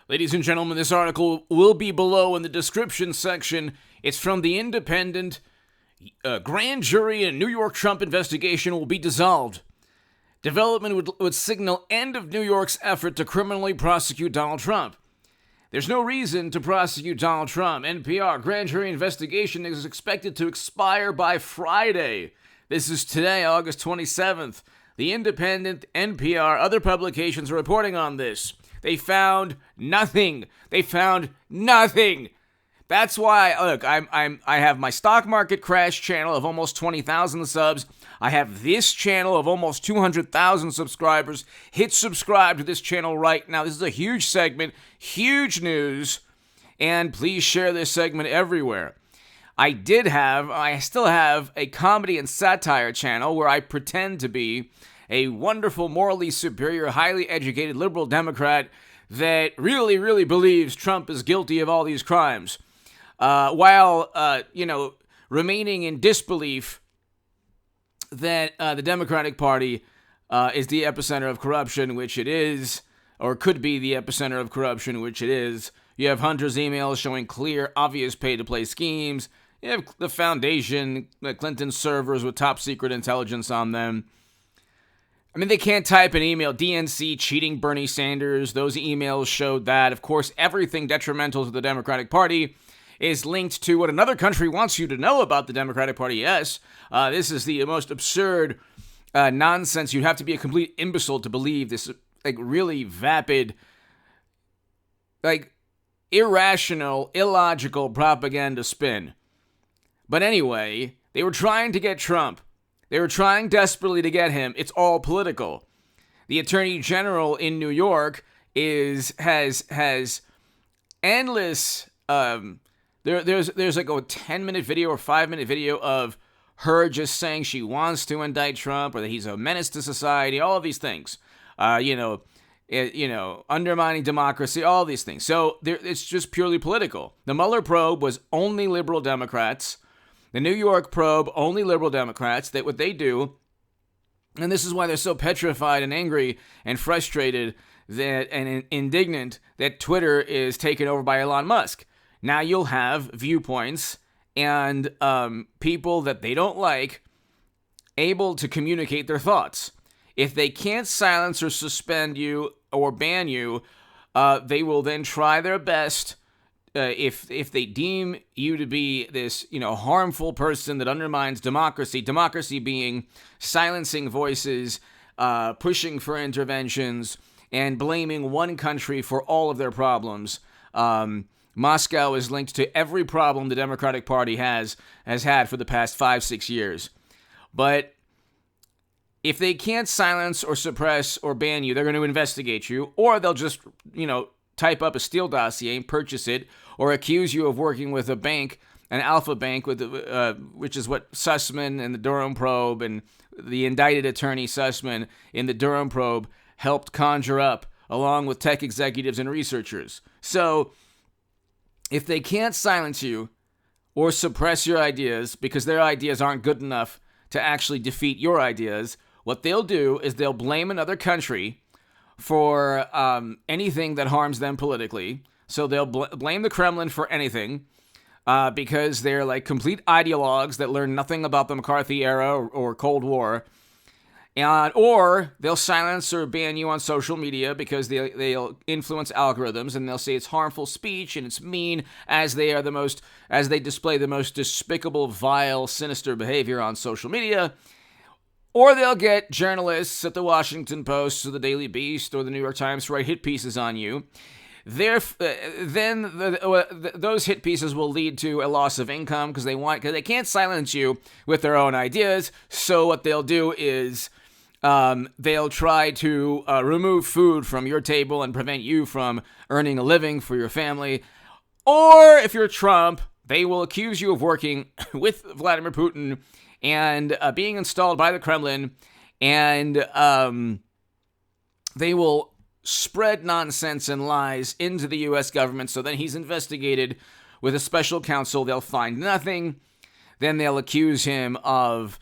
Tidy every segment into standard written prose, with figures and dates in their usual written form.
Ladies and gentlemen, this article will be below in the description section. It's from The Independent. Grand jury in New York Trump investigation will be dissolved. Development would signal end of New York's effort to criminally prosecute Donald Trump. There's no reason to prosecute Donald Trump. NPR grand jury investigation is expected to expire by Friday. This is today, August 27th. The Independent, NPR, other publications are reporting on this. They found nothing. That's why, look, I have my stock market crash channel of almost 20,000 subs. I have this channel of almost 200,000 subscribers. Hit subscribe to this channel right now. This is a huge segment, huge news, and please share this segment everywhere. I still have a comedy and satire channel where I pretend to be a wonderful, morally superior, highly educated liberal Democrat that really, really believes Trump is guilty of all these crimes, while remaining in disbelief that the Democratic Party is the epicenter of corruption, which it is, or could be the epicenter of corruption, which it is. You have Hunter's emails showing clear, obvious pay-to-play schemes. You have the foundation, the Clinton servers with top-secret intelligence on them. I mean, they can't type an email, DNC cheating Bernie Sanders. Those emails showed that. Of course, everything detrimental to the Democratic Party is linked to what another country wants you to know about the Democratic Party. Yes, this is the most absurd nonsense. You have to be a complete imbecile to believe this, really vapid, irrational, illogical propaganda spin. But anyway, they were trying to get Trump. They were trying desperately to get him. It's all political. The Attorney General in New York has endless. There's like a 10-minute video or 5-minute video of her just saying she wants to indict Trump or that he's a menace to society. All of these things. Undermining democracy. All these things. So it's just purely political. The Mueller probe was only liberal Democrats. The New York probe, only liberal Democrats. That what they do, and this is why they're so petrified and angry and frustrated and indignant that Twitter is taken over by Elon Musk. Now you'll have viewpoints and people that they don't like able to communicate their thoughts. If they can't silence or suspend you or ban you, they will then try their best. If they deem you to be this, harmful person that undermines democracy being silencing voices, pushing for interventions, and blaming one country for all of their problems. Moscow is linked to every problem the Democratic Party has had for the past 5-6 years. But if they can't silence or suppress or ban you, they're going to investigate you, or they'll just, type up a Steele dossier, purchase it, or accuse you of working with a bank, an alpha bank, which is what Sussman and the Durham probe and the indicted attorney Sussman in the Durham probe helped conjure up, along with tech executives and researchers. So, if they can't silence you or suppress your ideas because their ideas aren't good enough to actually defeat your ideas, what they'll do is they'll blame another country for anything that harms them politically. So they'll blame the Kremlin for anything because they're like complete ideologues that learn nothing about the McCarthy era or Cold War. Or they'll silence or ban you on social media because they'll influence algorithms and they'll say it's harmful speech and it's mean as they display the most despicable, vile, sinister behavior on social media. Or they'll get journalists at the Washington Post or the Daily Beast or the New York Times to write hit pieces on you. Those hit pieces will lead to a loss of income because they can't silence you with their own ideas. So what they'll do is they'll try to remove food from your table and prevent you from earning a living for your family. Or if you're Trump, they will accuse you of working with Vladimir Putin and being installed by the Kremlin, and they will spread nonsense and lies into the U.S. government, so then he's investigated with a special counsel. They'll find nothing. Then they'll accuse him of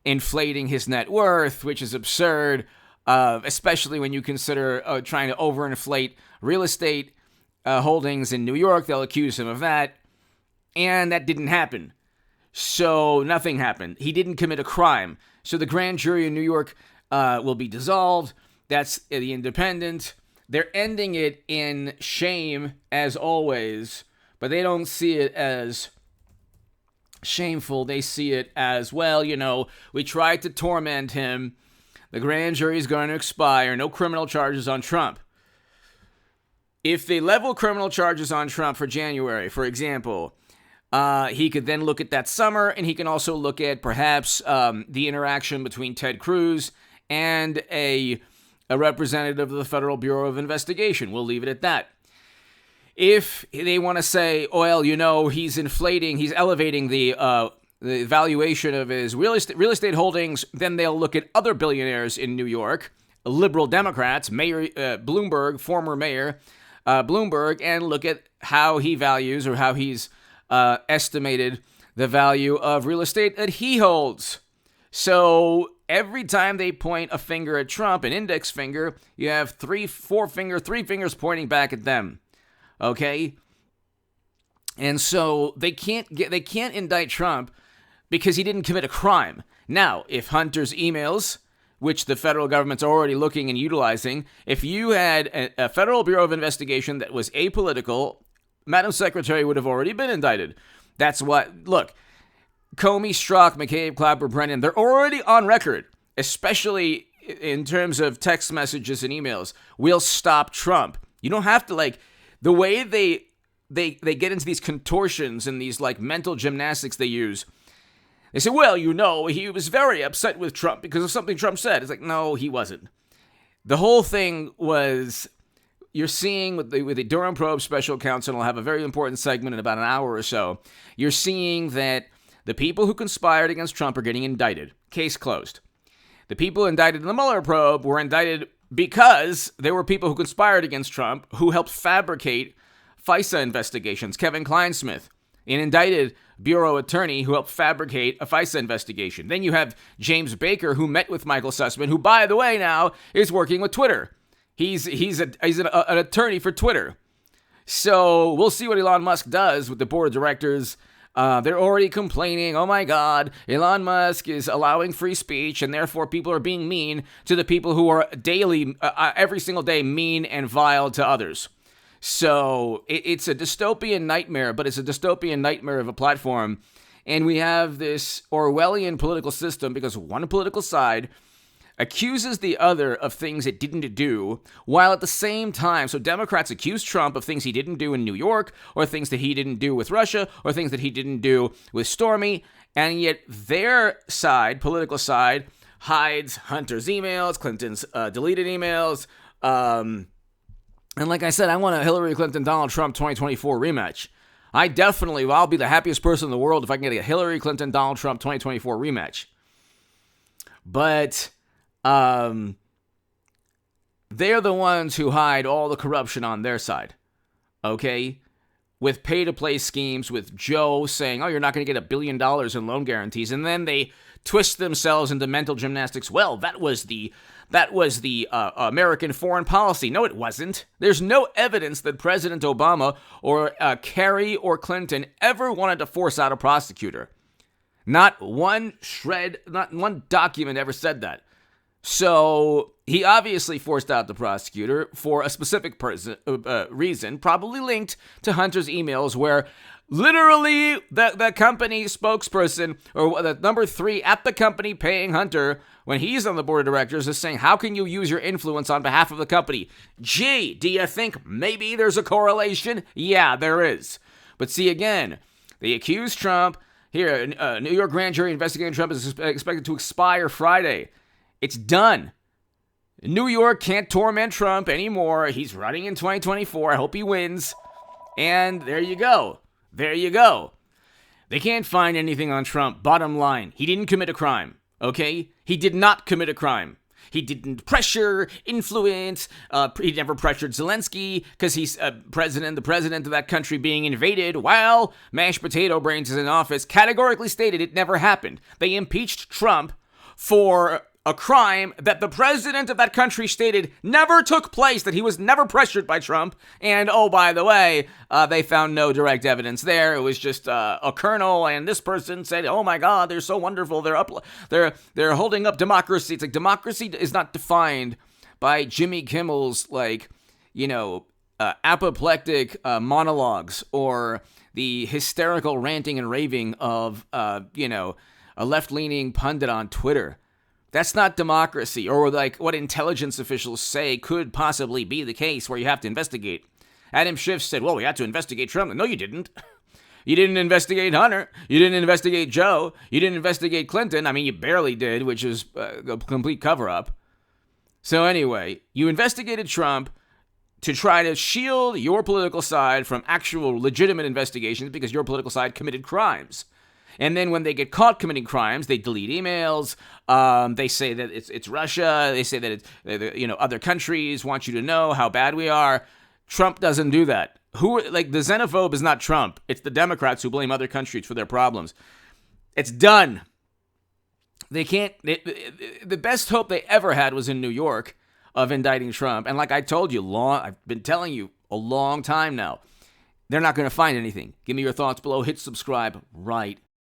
inflating his net worth, which is absurd, especially when you consider trying to overinflate real estate holdings in New York. They'll accuse him of that. And that didn't happen. So nothing happened. He didn't commit a crime. So the grand jury in New York will be dissolved. That's the Independent. They're ending it in shame, as always, but they don't see it as shameful. They see it as, well, we tried to torment him. The grand jury is going to expire. No criminal charges on Trump. If they level criminal charges on Trump for January, for example, he could then look at that summer, and he can also look at perhaps the interaction between Ted Cruz and a representative of the Federal Bureau of Investigation. We'll leave it at that. If they want to say, well, he's elevating the valuation of his real estate holdings, then they'll look at other billionaires in New York, liberal Democrats, Mayor Bloomberg, former Mayor Bloomberg, and look at how he values or how he's estimated the value of real estate that he holds. So every time they point a finger at Trump, an index finger, you have three fingers pointing back at them. Okay? And so they can't indict Trump because he didn't commit a crime. Now, if Hunter's emails, which the federal government's already looking and utilizing, if you had a Federal Bureau of Investigation that was apolitical, Madam Secretary would have already been indicted. That's what, look, Comey, Strzok, McCabe, Clapper, Brennan, they're already on record, especially in terms of text messages and emails. We'll stop Trump. You don't have to, the way they get into these contortions and these, mental gymnastics they use. They say, well, he was very upset with Trump because of something Trump said. It's no, he wasn't. The whole thing was, you're seeing with the Durham Probe Special Counsel, and I'll have a very important segment in about an hour or so, you're seeing that the people who conspired against Trump are getting indicted. Case closed. The people indicted in the Mueller probe were indicted because there were people who conspired against Trump who helped fabricate FISA investigations. Kevin Kleinsmith, an indicted bureau attorney who helped fabricate a FISA investigation. Then you have James Baker, who met with Michael Sussman, who, by the way, now is working with Twitter. He's an attorney for Twitter. So we'll see what Elon Musk does with the board of directors. They're already complaining, oh my God, Elon Musk is allowing free speech, and therefore people are being mean to the people who are every single day, mean and vile to others. So it's a dystopian nightmare, but it's a dystopian nightmare of a platform. And we have this Orwellian political system because one political side accuses the other of things it didn't do, while at the same time, so Democrats accuse Trump of things he didn't do in New York, or things that he didn't do with Russia, or things that he didn't do with Stormy, and yet their side, political side, hides Hunter's emails, Clinton's deleted emails, and like I said, I want a Hillary Clinton-Donald Trump 2024 rematch. I'll be the happiest person in the world if I can get a Hillary Clinton-Donald Trump 2024 rematch. But they're the ones who hide all the corruption on their side, okay? With pay-to-play schemes, with Joe saying, oh, you're not going to get $1 billion in loan guarantees, and then they twist themselves into mental gymnastics. Well, that was the American foreign policy. No, it wasn't. There's no evidence that President Obama or Kerry or Clinton ever wanted to force out a prosecutor. Not one shred, not one document ever said that. So he obviously forced out the prosecutor for a specific reason, probably linked to Hunter's emails, where literally the company spokesperson, or the number 3 at the company paying Hunter when he's on the board of directors, is saying, how can you use your influence on behalf of the company? Gee, do you think maybe there's a correlation? Yeah, there is. But see, again, they accuse Trump. Here, New York grand jury investigating Trump is expected to expire Friday. It's done. New York can't torment Trump anymore. He's running in 2024. I hope he wins. And there you go. There you go. They can't find anything on Trump. Bottom line, he didn't commit a crime. Okay? He did not commit a crime. He didn't pressure, influence. He never pressured Zelensky because he's the president of that country being invaded while Mashed Potato Brains is in office. Categorically stated it never happened. They impeached Trump for a crime that the president of that country stated never took place, that he was never pressured by Trump. And, oh, by the way, they found no direct evidence there. It was just a colonel, and this person said, oh my God, they're so wonderful. They're holding up democracy. It's like democracy is not defined by Jimmy Kimmel's, apoplectic monologues or the hysterical ranting and raving of, a left-leaning pundit on Twitter. That's not democracy, or like what intelligence officials say could possibly be the case where you have to investigate. Adam Schiff said, well, we had to investigate Trump. No, you didn't. You didn't investigate Hunter. You didn't investigate Joe. You didn't investigate Clinton. I mean, you barely did, which is a complete cover-up. So anyway, you investigated Trump to try to shield your political side from actual legitimate investigations because your political side committed crimes. And then when they get caught committing crimes, they delete emails. They say that it's Russia. They say that other countries want you to know how bad we are. Trump doesn't do that. The xenophobe is not Trump. It's the Democrats who blame other countries for their problems. It's done. They can't. The best hope they ever had was in New York of indicting Trump. And like I told you, I've been telling you a long time now, they're not going to find anything. Give me your thoughts below. Hit subscribe right